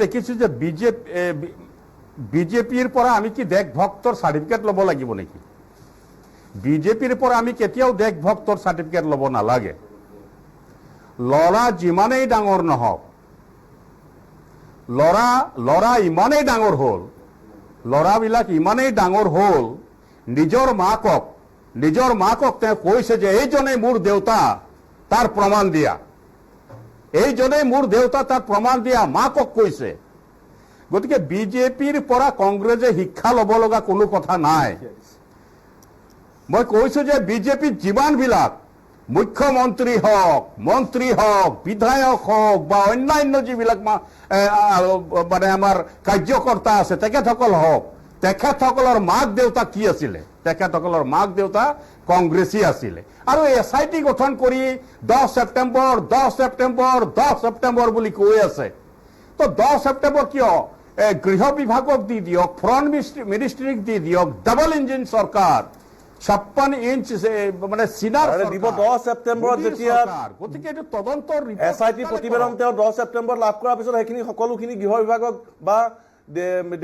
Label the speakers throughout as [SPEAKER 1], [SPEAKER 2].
[SPEAKER 1] দেখিছো যে বিজেপিৰ পৰা আমি কি দেশ ভক্তৰ সাৰ্টিফিকেট লব লাগিব নেকি? বিজেপিৰ পৰা আমি কেতিয়াও দেশ ভক্তৰ সাৰ্টিফিকেট লব নালাগে। লৰা যিমানেই ডাঙৰ নহওক, লৰা ইমানেই ডাঙৰ হল, লৰাবিলাক ইমানেই ডাঙৰ হল, নিজৰ মাকক তেওঁ কৈছে যে এইজনেই মোৰ দেউতা, তাৰ প্ৰমাণ দিয়া। এইজনেই মোৰ দেউতা, তাৰ প্ৰমাণ দিয়া মাকক কৈছে। গতিকে বিজেপিৰ পৰা কংগ্ৰেছে শিক্ষা লব লগা কোনো কথা নাই। মই কৈছো যে বিজেপিত যিমানবিলাক মুখ্যমন্ত্ৰী হওক, মন্ত্ৰী হওক, বিধায়ক হওক বা অন্যান্য যিবিলাক মানে আমাৰ কাৰ্যকৰ্তা আছে তেখেতসকল হওক, তেখেতসকলৰ মাক দেউতা কি আছিলে? তেখেতসকলৰ মাক দেউতা কংগ্ৰেছী আছিলে। আৰু SIT গঠন কৰি 10 ছেপ্টেম্বৰ বুলি কৈ আছে। তো 10 ছেপ্টেম্বৰ কিয়? গৃহ বিভাগক দি দিয়ক, ফৰেন মিনিষ্ট্ৰীক দি দিয়ক, ডাবল ইঞ্জিন চৰকাৰ, 56 ইঞ্চ মানে চিনাৰ
[SPEAKER 2] দিব 10 ছেপ্টেম্বৰত যেতিয়া
[SPEAKER 1] গতিকে এইটো তদন্তৰ
[SPEAKER 2] SIT প্ৰতিবেদন তেওঁ 10 ছেপ্টেম্বৰত লাভ কৰাৰ পিছত সেইখিনি সকলোখিনি গৃহ বিভাগক বা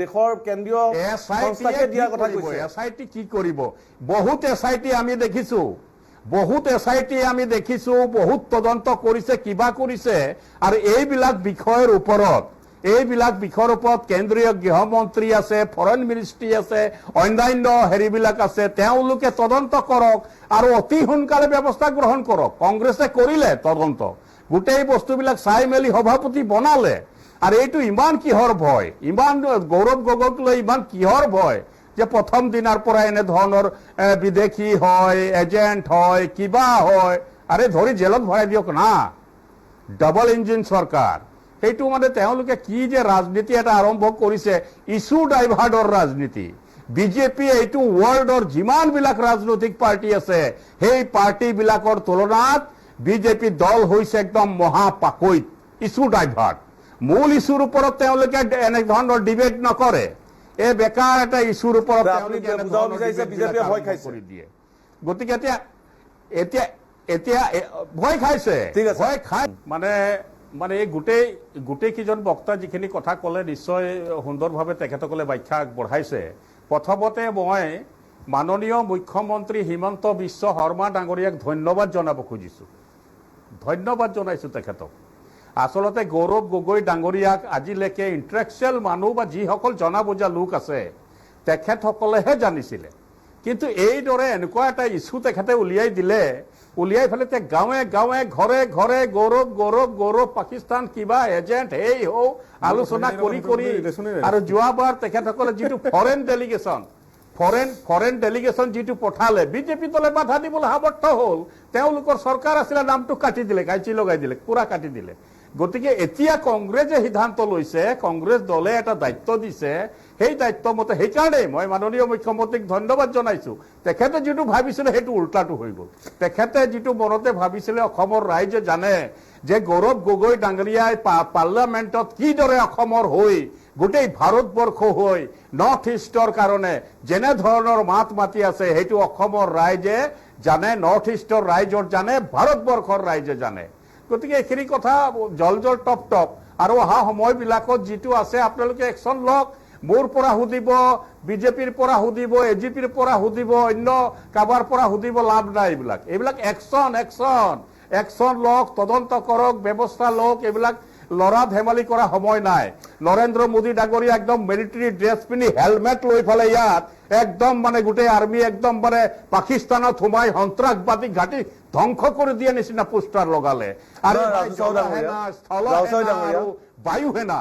[SPEAKER 2] দেশৰ কেন্দ্ৰীয় সংস্থাকে দিয়া কথা কৈছে।
[SPEAKER 1] SIT কি কৰিব? বহুত SIT আমি দেখিছো, বহুত তদন্ত কৰিছে, কিবা কৰিছে। আৰু এইবিলাক বিষয়ৰ ওপৰত কেন্দ্ৰীয় গৃহমন্ত্ৰী আছে, ফৰেন মিনিষ্ট্ৰী আছে, অন্যান্য হেৰিবিলাক আছে, তেওঁলোকে তদন্ত কৰক আৰু অতি সোনকালে ব্যৱস্থা গ্ৰহণ কৰক। কংগ্ৰেছে কৰিলে তদন্ত, গোটেই বস্তুবিলাক চাই মেলি সভাপতি বনালে। আৰু এইটো ইমান কিহৰ ভয়? ইমান গৌৰৱ গগৈক লৈ ইমান কিহৰ ভয় যে প্ৰথম দিনাৰ পৰা এনে ধৰণৰ বিদেশী হয়, এজেণ্ট হয়, কিবা হয়? আৰে ধৰি জেলত ভৰাই দিয়ক না। ডাবল ইঞ্জিন চৰকাৰ, সেইটো মানে তেওঁলোকে কি যে ৰাজনীতি এটা আৰম্ভ কৰিছে, ইছ্যু ডাইভাৰ্টৰ ৰাজনীতি। বিজেপি এইটো ৱৰ্ল্ডৰ যিমানবিলাক ৰাজনৈতিক পাৰ্টি আছে সেই পাৰ্টিবিলাকৰ তুলনাত বিজেপি দল হৈছে একদম মহাপাকৈত, ইছ্যু ডাইভাৰ্ট। মূল ইছ্যুৰ ওপৰত তেওঁলোকে এনে ধৰণৰ ডিবেট নকৰে। এই বেকাৰ এটা ইছ্যুৰ ওপৰত কৰি দিয়ে। গতিকে এতিয়া ভয় খাইছে, ভয় খাই মানে এই গোটেই কেইজন বক্তা যিখিনি কথা ক'লে নিশ্চয় সুন্দৰভাৱে তেখেতসকলে ব্যাখ্যা আগবঢ়াইছে। প্ৰথমতে মই মাননীয় মুখ্যমন্ত্ৰী হিমন্ত বিশ্ব শৰ্মা ডাঙৰীয়াক ধন্যবাদ জনাব খুজিছোঁ। ধন্যবাদ জনাইছো তেখেতক। আচলতে গৌৰৱ গগৈ ডাঙৰীয়াক আজিলৈকে ইণ্টেলেকচুৱেল মানুহ বা যিসকল জনা বুজা লোক আছে তেখেতসকলেহে জানিছিলে। কিন্তু এইদৰে এনেকুৱা এটা ইছ্যু তেখেতে উলিয়াই দিলে, উলিয়াই ফেলে গাঁৱে ঘৰে গৌৰৱ পাকিস্তান কিবা এজেণ্ট এই হও আলোচনা কৰি আৰু যোৱাবাৰ তেখেতসকলে যিটো ফৰেন ডেলিগেশ্যন যিটো পঠালে, বিজেপি দলে বাধা দিবলৈ সামৰ্থ্য হ'ল। তেওঁলোকৰ চৰকাৰ আছিলে, নামটো কাটি দিলে, কাঁচি লগাই দিলে, পুৰা কাটি দিলে। গতিকে এতিয়া কংগ্ৰেছে সিদ্ধান্ত লৈছে, কংগ্ৰেছ দলে এটা দায়িত্ব দিছে, সেই দায়িত্ব মতে সেইকাৰণেই মই মাননীয় মুখ্যমন্ত্ৰীক ধন্যবাদ জনাইছো। তেখেতে যিটো ভাবিছিলে সেইটো উল্টাটো হৈ গ'ল। তেখেতে যিটো মনতে ভাবিছিলে অসমৰ ৰাইজে জানে যে গৌৰৱ গগৈ ডাঙৰীয়াই পাৰ্লামেণ্টত কিদৰে অসমৰ হৈ গোটেই ভাৰতবৰ্ষ হৈ নৰ্থ ইষ্টৰ কাৰণে যেনে ধৰণৰ মাত মাতি আছে সেইটো অসমৰ ৰাইজে জানে, নৰ্থ ইষ্টৰ ৰাইজৰ জানে, ভাৰতবৰ্ষৰ ৰাইজে জানে। গতিকে এইখিনি কথা জল টপ আৰু অহা সময়বিলাকত যিটো আছে আপোনালোকে একশ্যন লওক। মোৰ পৰা সুধিব, বিজেপিৰ পৰা সুধিব, AGPৰ পৰা সুধিব, অন্য কাৰোবাৰ পৰা সুধিব, লাভ নাই। এইবিলাক একশ্যন লওক, তদন্ত কৰক, ব্যৱস্থা লওক। এইবিলাক লৰা ধেমালি কৰা সময় নাই। নৰেন্দ্ৰ মোদী ডাঙৰীয়া একদম মিলিটাৰী ড্ৰেছ পিন্ধি হেলমেট লৈ ফালে ইয়াত একদম মানে গোটেই আৰ্মি একদম মানে পাকিস্তানত সোমাই সন্ত্ৰাসবাদী ঘাটি ধ্বংস কৰি দিয়া নিচিনা পোষ্টাৰ লগালে। আৰু বায়ু সেনা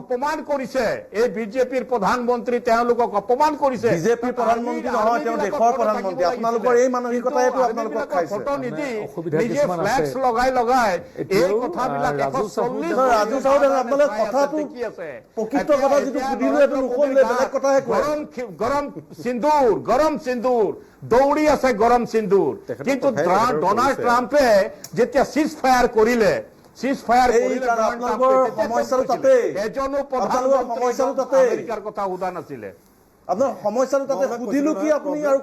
[SPEAKER 1] অপমান কৰিছে। এই বিজেপিৰ প্ৰধানমন্ত্ৰী তেওঁলোকক অপমান কৰিছে।
[SPEAKER 2] বিজেপিৰ প্ৰধানমন্ত্ৰী নহয়, তেওঁ দেশৰ প্ৰধানমন্ত্ৰী। আপোনালোকৰ এই মানসিকতাইটো আপোনালোকক খাইছে।
[SPEAKER 1] নিজে ফ্লেক্স লগাই এই কথাবিলাক
[SPEAKER 2] ৰাজু চাউদে আপোনালোক কথাটো প্ৰকৃত কথা যিটো সুধিলো এইটো নকৰিলে, বেলেগ কথাহে কয়।
[SPEAKER 1] গৰম সিন্দুৰ দৌৰি আছে, গৰম সিন্দুৰ। কিন্তু ডনাল্ড ট্ৰাম্পে যেতিয়া চিজ ফায়াৰ কৰিলে,
[SPEAKER 2] আমেৰিকাৰ
[SPEAKER 1] কথা সোধা নাছিলে।
[SPEAKER 2] আপোনাৰ সমস্যাটো তাতে সুধিলো কি আপুনি আৰু